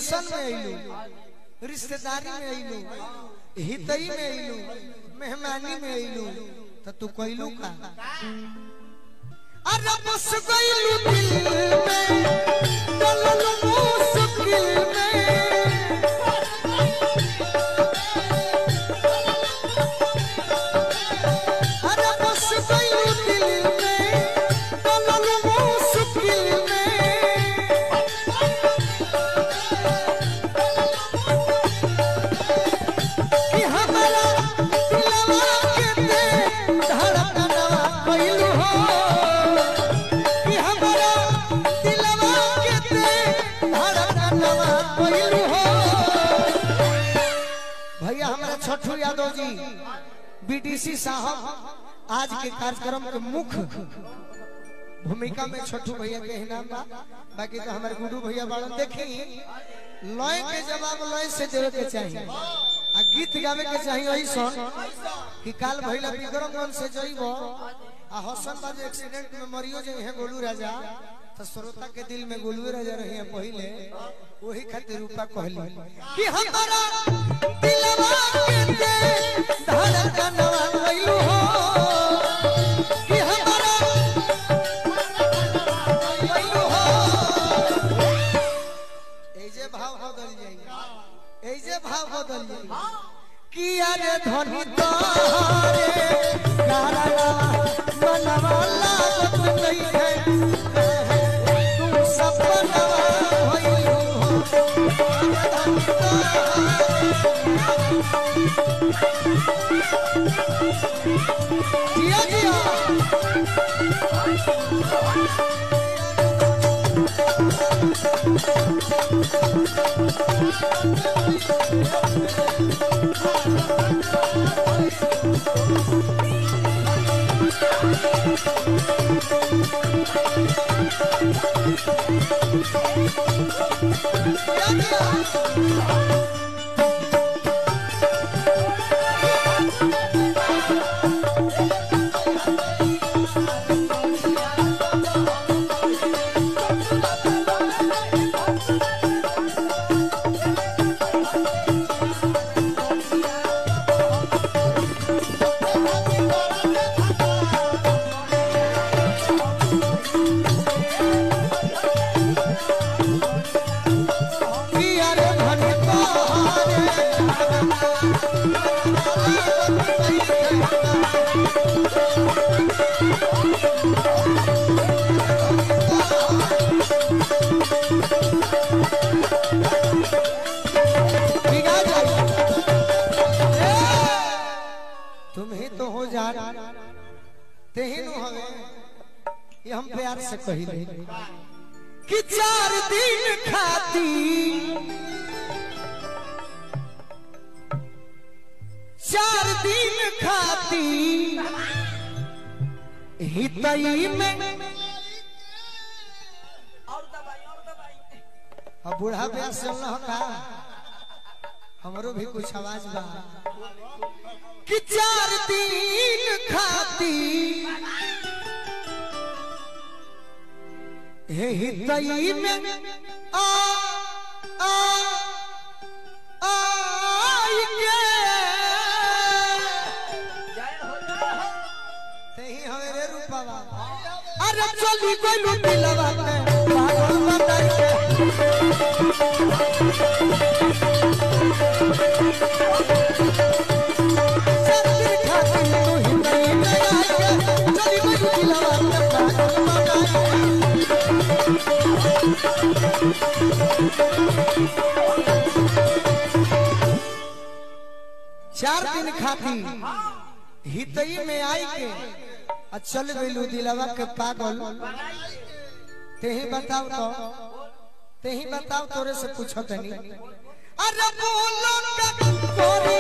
Relation में आइलू, रिश्तेदारी में आइलू, हितई में आइलू, मेहमानी में आइलू, तो तू कहलू का अरे बस गइलू दिल में डललू मुश्किल में अरे बस गइलू दिल में डललू मुश्किल में कि हमारा दिलवा के दे धड़कनवा कइलू हो भैया हमारा छठू यादव जी बीडीसी साहब आज के कार्यक्रम के मुख्य भूमिका में छठू भैया के नाम बा। बाकी तो हमारे गुडू भैया बाड़न देखी लय के जवाब लय से देवे के चाहिए आ गीत गावे के चाहिए ऐसा कि काल भैया विक्रमगंज से जइबो आ हसनबाद एक्सीडेंट में मरियो जे है गोलू राजा तो श्रोता के दिल में गोलू राजा रही है पहले वही खातिर रूपा कहली कि हमारा दिलवा के दे धड़कनवा कइलू हो कि हमारा कइलू हो ए जे भाव बदल जाई ए जे भाव बदल जाई कि अरे धनी तारे गाना मनवा लागत नहीं है तू सपना होइलू हो जिया जिया हम प्यार से कहिले कि 4 दिन खाती 4 दिन खाती हितई में और दबाई अब बूढ़ा प्यार से ना का हमरो भी कुछ आवाज बा कि 4 दिन खाती हे हितई में आई के तेही हवे रे रूपवा अरे चली गइलू दिलवा के पागल बनाई के चली खाती तू हितई में आई के चली गइलू दिलवा के पागल बनाई के 4 दिन खाती हितई में आई के चल गइलू दिलवा के पागल तेही बताओ तोरे से पूछो तनी अरे बोलो का कोरी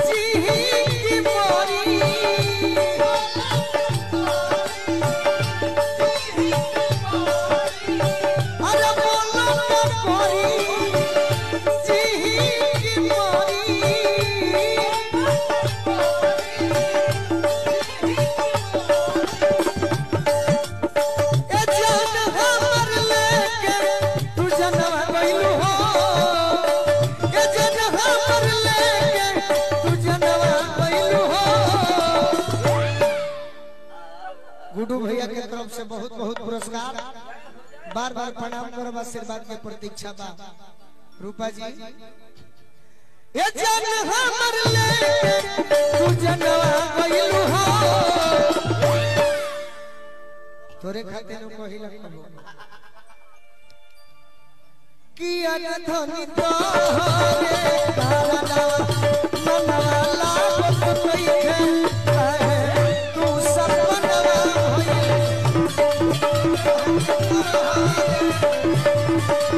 जी की मोरी अरे बोलो का कोरी जी की मोरी ए जान हमर लेके तू जनवा गइलू गुड्डू भैया के तरफ से बहुत बहुत पुरस्कार, बार बार प्रणाम करब, आशीर्वाद के प्रतीक्षा बा। रूपा जी ये जन हमर ले तू जनवा गइलू हो, तोरे खातिर कहिला कहबो कि अनधनी तोहरे काला मनवा लागत नइखे, तू सपनवा होई।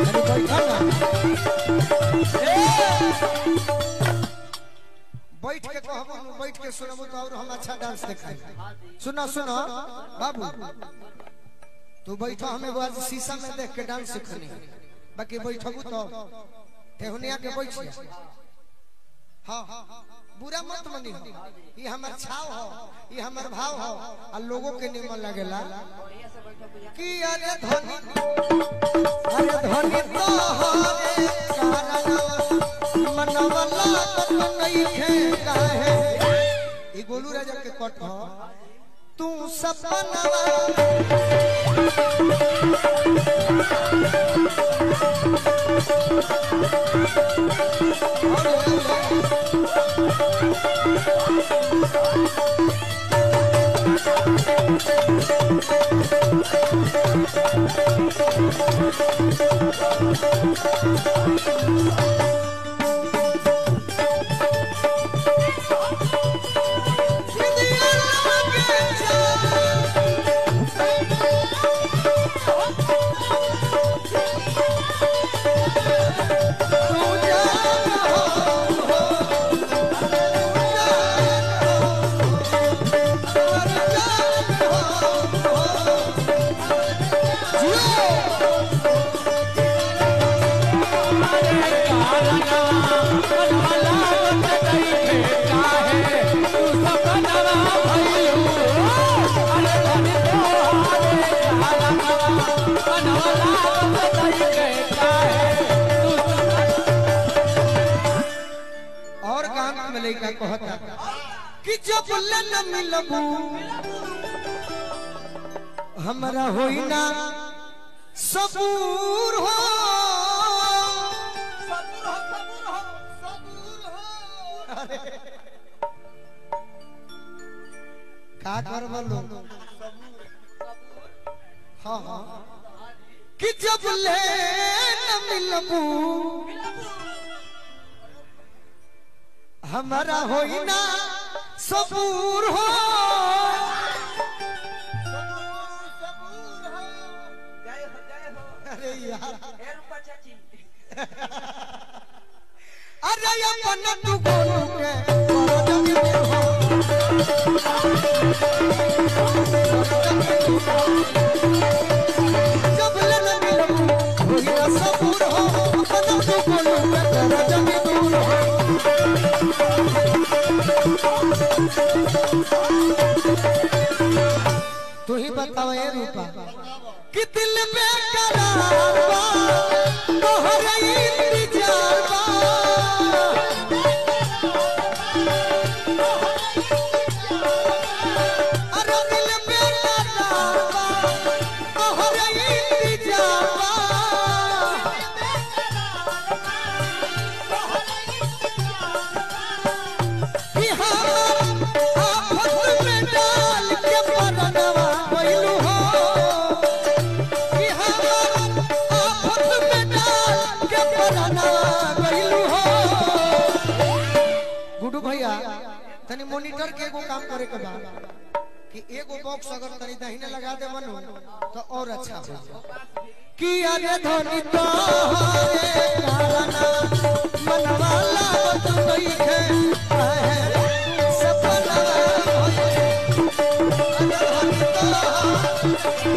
अरे बैठा ना, बैठ के कहबो, बैठ के सुनबो तो और हम अच्छा डांस दिखाई। सुनो सुनो बाबू, तू बैठो, हमें वो आज शीशा में देख के डांस सीखनी, बाकी बैठबू तो ठेहुनिया के बैठिया। हाँ बुरा मत मनी हो, ये हमर छाव हो, ये हमर भाव हो, आ लोगों के निमन लगेला कि अरे धनी तोहरे कारणवा मनवा लागत नइखे काहे। ई गोलू राजा के कट हो, तू सपनवा कहता कि जब न मिलबू हमरा होई ना सबूर हो, का करबो लोग। हाँ हाँ कि जब ले न मिलबू हमारा होई ना सबूर हो। अरे यार अरे अपन तू गोलू के जब ले न मिलबू होई ना सबूर हो, अपन तू गोलू के जमी दूर हो। तू ही बताओ ये रूपा कि दिल में करार बा तोहरे इंतजार बा, अरे दिल में करार बा तोहरे इंतजार बा, कि हम आफत में डाल के परनवा गइलू हो, कि हम आफत में डाल के परनवा गइलू हो। गुड्डू भैया तनी मॉनिटर के एगो काम करे के बा कि एगो बॉक्स अगर तनी दाहिने लगा दे मनु तो और अच्छा हो जाए। कि अरे धनी तोहरे कारणवा मनवा लागत नइखे, सपनवा होई। अरे धनी तोहरे